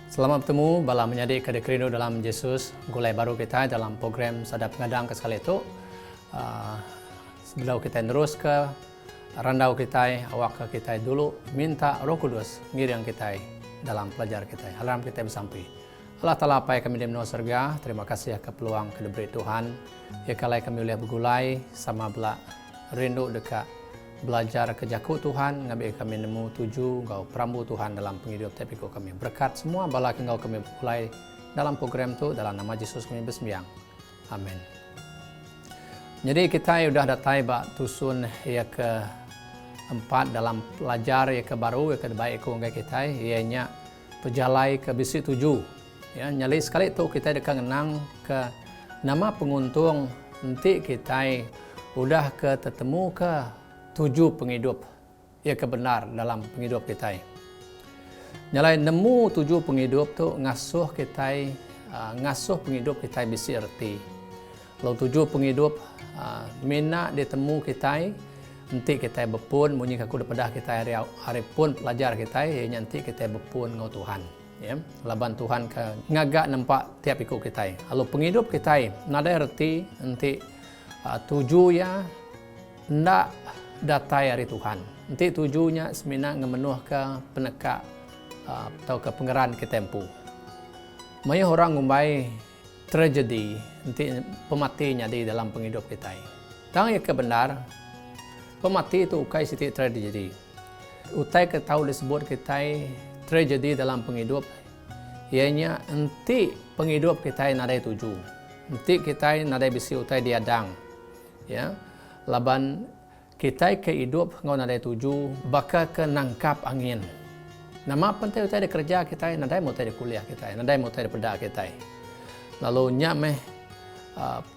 Selamat bertemu bala menyadik kada kerindu dalam Yesus. Gulai baru kita dalam program Sadap Ngadang ke sekali itu. Sebelum kita terus ke randau kita, awak ke kita dulu minta Roh Kudus ngiring kita dalam pelajar kita. Halam kita bersampai. Allah Ta'ala apa yang kami di menua surga, terima kasih ke peluang ke diberi Tuhan. Ya kalai kami boleh bergulai sama bela rindu dekat belajar kejaku Tuhan, ngabi kami nemu tuju engkau perambu Tuhan dalam penghidup tepiku kami. Berkat semua bala engkau kami mulai dalam program itu dalam nama Yesus kami bersembahyang. Amin. Jadi kita sudah datai bak tusun ya ke 4 dalam pelajar ya ke baru ya ke baik ku ngai kita ianya pejalai ke bisi 7. Ya nyali sekali tu kita dekat ngenang ke nama penguntung nanti kita udah ke tetemu ke 7 penghidup ya kebenar dalam penghidup kita. Nyalai nemu 7 penghidup tu ngasuh kita ngasuh penghidup kita bisi erti. Lalu 7 penghidup mina ditemu kita nanti kita berpun munyi kaku depedah kita hari pun pelajar kita ya nanti kita berpun ngau Tuhan ya laban Tuhan ke ngagak nampak tiap ikut kita. Lalu penghidup kita nada erti nanti 7 ya ndak datai hari Tuhan. Nanti tujunya semina ngemenuh ke penekak atau ke pengeran ke tempu. Maya orang ngumbai tragedi nanti pematinya di dalam penghidup kita. Tang ya kebenar pemati itu ukai siti tragedi. Utai ke tahu disebut kita tragedi dalam penghidup. Ianya nanti penghidup kita nadai 7. Nanti kita nadai bisi utai diadang. Ya. Laban kita ke hidup ngau nadai 7 baka ke nangkap angin. Nama penting kita ada kerja kita nadai mau tadi kuliah kita, nadai mau tadi pedak kita. Lalu nya meh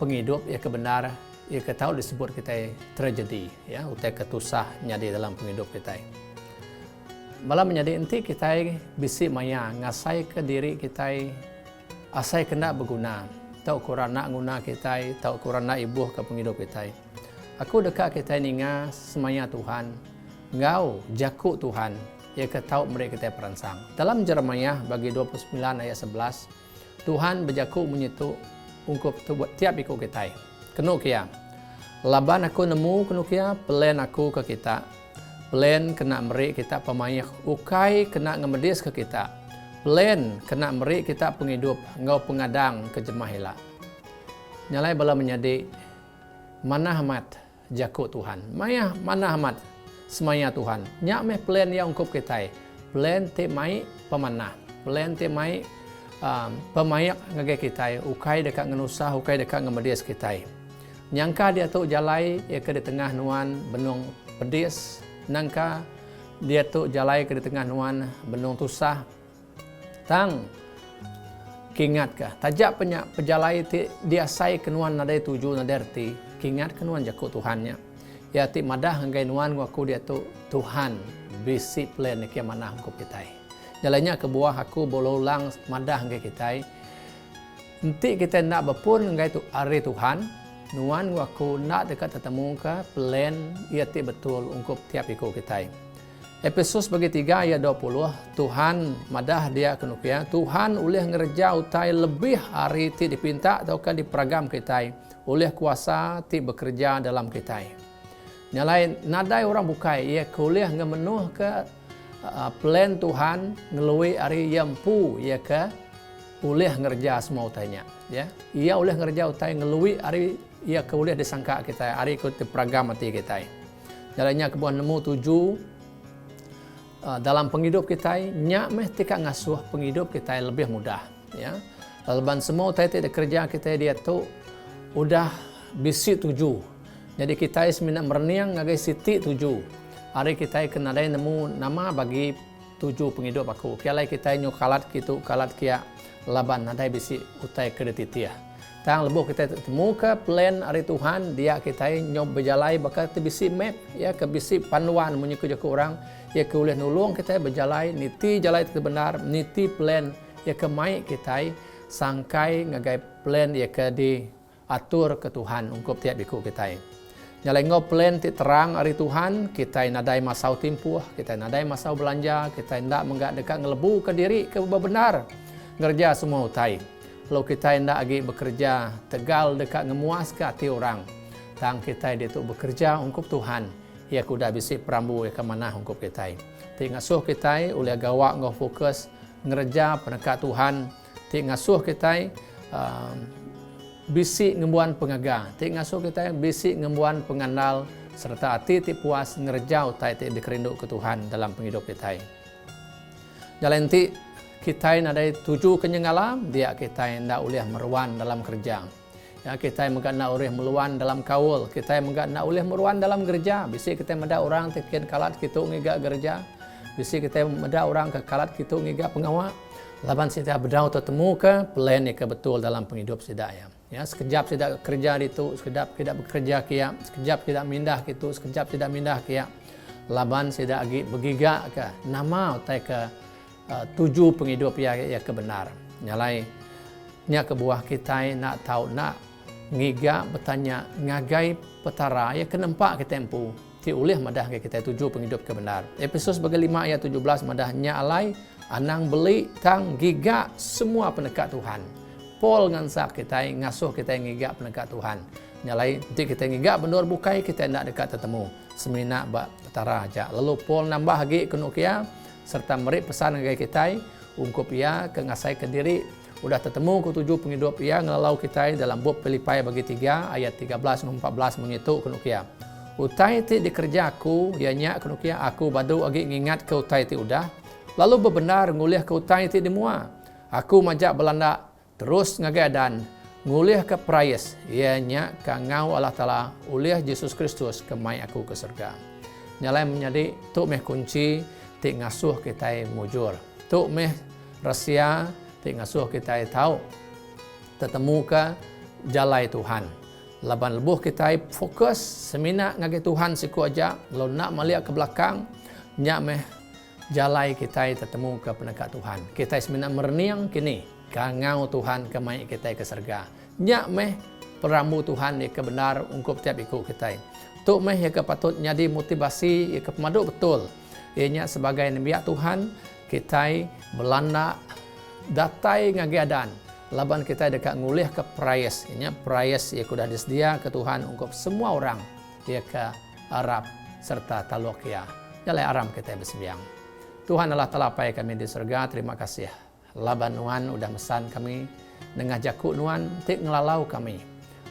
penghidup ya kebenar ya ketahu disebut kita tragedi ya utai ketusah nyadi dalam penghidup kita. Malah menjadi inti kita bisi maya ngasai ke diri kita asai kena berguna. Tahu kurang nak guna kita, tahu kurang nak ibuh ke penghidup kita. Aku dekat kita ninga semaya Tuhan, ngau jaku Tuhan, ya ketau mereka kita peransang. Dalam Jeremiah bagi 29 ayat 11, Tuhan berjaku menyitu ungkup tiap ikut kita. Kenu kia, laban aku nemu kenu kia, pelen aku ke kita, pelen kena merik kita pemayak, ukai kena ngemedis ke kita, pelen kena merik kita penghidup, ngau pengadang ke jemaah hela. Nyalai bala menjadi mana amat jaku Tuhan. Maya mana amat semaya Tuhan. Nyak meh plan yang ungkup kita. Plan te mai pemanah. Plan te mai pemayak ngage kita. Ukai dekat ngenusah, ukai dekat ngemedias kita. Nyangka dia tu jalai ya ke di tengah nuan benung pedis. Nangka dia tu jalai ke di tengah nuan benung tusah. Tang kingat ka tajak penyak pejalai ti dia sai kenuan nadai 7 nadai erti kingat kenuan jaku Tuhannya ya ti madah ngai nuan aku dia tu Tuhan bisi plan ke mana aku kita jalannya ke buah aku bololang madah ngai kita nanti kita nak berpun ngai tu hari Tuhan nuan aku nak dekat ketemu ke plan ia ti betul ungkup tiap ikut kita. Efesus bagi 3 ayat 20, Tuhan madah dia kenukia, Tuhan oleh ngerja utai lebih hari ti dipinta atau kan diperagam kita, oleh kuasa ti bekerja dalam kita. Nyalain nadai orang bukai, ia kuliah ngemenuh ke plan Tuhan ngelui hari yampu ia ke oleh ngerja semua utainya. Ya, ia oleh ngerja utai ngelui hari ia ke oleh disangka kita, hari ikut diperagam hati kita. Nyalainya kebuah nemu 7 dalam penghidup kita, nyak meh tika ngasuh penghidup kita lebih mudah. Ya, laban semua tadi kerja kita dia tu udah bisi 7. Jadi kita semina merniang ngagai siti 7. Hari kita kena ada nemu nama bagi 7 penghidup aku. Kialai kita nyukalat gitu kalat kia laban nadai bisi utai kreditia. Tang lebuh kita temu ke plan hari Tuhan dia kita nyob berjalai bakal bisi map ya ke bisi panduan menyuku jaku orang ya ke boleh nulung kita berjalai niti jalai itu benar niti plan ya ke mai kita sangkai ngagai plan ya ke diatur ke Tuhan ungkup tiap biku kita. Nyalai ngoplen ti terang hari Tuhan, kita nadai masau timpuh, kita nadai masau belanja, kita hendak menggak dekat ngelebu ke diri ke benar. Ngerja semua utai. Lalu kita hendak lagi bekerja tegal dekat ngemuas ke hati orang. Tang kita dia tu bekerja untuk Tuhan. Ia kuda bisi perambu ke mana untuk kita. Ti ngasuh kita oleh gawak ngau fokus ngerja penekat Tuhan. Ti ngasuh kita bisi ngembuan pengaga, ti ngasuh kita bisi ngembuan pengandal serta hati ti puas ngerjau tai ti dikerindu ke Tuhan dalam penghidup kita. Jalan ti kita nadai tuju kenyengalam, dia kita ndak ulih meruan dalam kerja. Ya kita menggak nak ulih meluan dalam kaul, kita menggak nak ulih meruan dalam gereja. Bisi kita meda orang tikin kalat kita ngiga gereja. Bisi kita meda orang ke kalat kita ngiga pengawal. Laban kita berdau tertemu ke plan ke betul dalam penghidup sidak ya. Ya, sekejap tidak kerja itu, sekejap tidak bekerja kia, sekejap tidak mindah gitu, sekejap tidak mindah kia. Laban tidak lagi begigak ke nama utai ke tuju penghidup ya kebenar. Nyalai nya ke buah kita nak tahu nak ngiga bertanya ngagai petara ya kenempak kita empu. Ti ulih madah kita tuju penghidup kebenar. Efesus bagian 5 ayat 17 madahnya alai anang beli tang giga semua penekat Tuhan. Paul ngansak kita ngasuh kita ngigak penekat Tuhan. Nyalai nanti kita ngigak bendur bukai kita nak dekat ketemu. Semina bak petara aja. Lalu Paul nambah lagi kenukia serta merik pesan ngai kita ungkup ia ke ngasai ke diri udah ketemu ke tujuh penghidup ia ngelalau kita dalam bab Filipai bagi 3 ayat 13 dan 14 menyitu kenukia. Utai ti dikerja aku ianya kenukia aku badu agi ngingat ke utai ti udah. Lalu bebenar ngulih ke utai ti dimua. Aku majak Belanda terus ngagadan ngulih ke prayes ianya kangau Allah Taala ulih Yesus Kristus kemai aku ke surga. Nyalai menjadi tu meh kunci ti ngasuh kita mujur. Tu meh rahasia ti ngasuh kita tahu tetemu ke jalai Tuhan. Laban lebuh kita fokus semina ngage Tuhan siku aja lo nak melihat ke belakang nya meh jalai kita tetemu ke penekat Tuhan. Kita semina merniang kini kangau Tuhan kemai kita ke surga. Nya meh perambu Tuhan ya kebenar ungkup tiap ikut kita. Tu meh ya patut nyadi motivasi ya pemadu betul. Ianya sebagai nabi Tuhan kita Belanda datai ngagiadan. Laban kita dekat ngulih ke prayes. Ianya prayes ya kudah disedia ke Tuhan ungkup semua orang ya ke Arab serta Talukia. Jalai aram kita bersembiang. Tuhan Allah Taala pai kami di surga. Terima kasih. Laban nuan udah mesan kami dengan jakuk nuan tik ngelalau kami.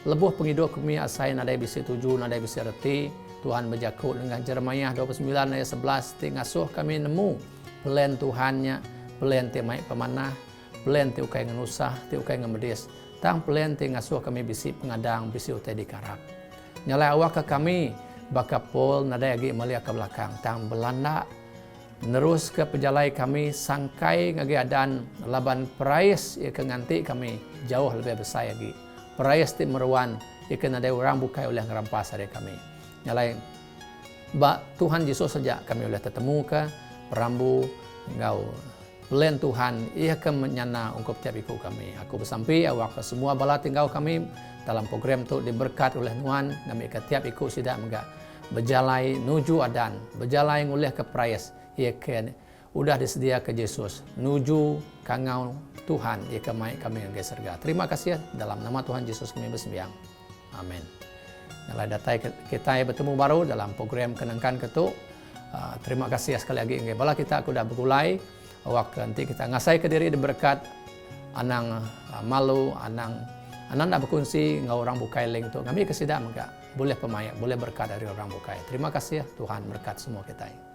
Lebuh penghidup kami asai nadai bisi 7 nadai bisi reti. Tuhan berjakuk dengan Jeremiah 29 ayat 11 tik ngasuh kami nemu plan Tuhannya, plan ti mai pemanah, plan ti ukai ngenusah, ti ukai ngemedis. Tang plan ti ngasuh kami bisi pengadang bisi utai dikarap. Nyalai awak ke kami baka Paul nadai agi melihat ke belakang tang Belanda nerus ke pejalai kami sangkai ngagiadan laban prayes ya ke nganti kami jauh lebih besar lagi. Prayes ti meruan ya ke nadai orang bukai oleh ngerampas hari kami. Nyalai ba Tuhan Yesus saja kami oleh tetemu ke perambu engkau plan Tuhan ia ke menyana ungkup tiap ikut kami. Aku bersampai awak ke semua bala tinggal kami dalam program tu diberkat oleh Tuhan kami ke tiap ikut sidak menggak berjalai nuju adan, berjalai ngulih ke prayes ia ke udah disedia ke Yesus nuju kangau Tuhan ia ke mai kami ke surga. Terima kasih dalam nama Tuhan Yesus kami bersembahyang. Amin. Nyalai datai kita bertemu baru dalam program kenangkan ketuk. Terima kasih sekali lagi ngai bala kita aku dah bergulai awak nanti kita ngasai ke diri diberkat anang malu anang dah berkunci ngau orang bukai link tu kami kesidak maka boleh pemayak boleh berkat dari orang bukai. Terima kasih Tuhan berkat semua kita.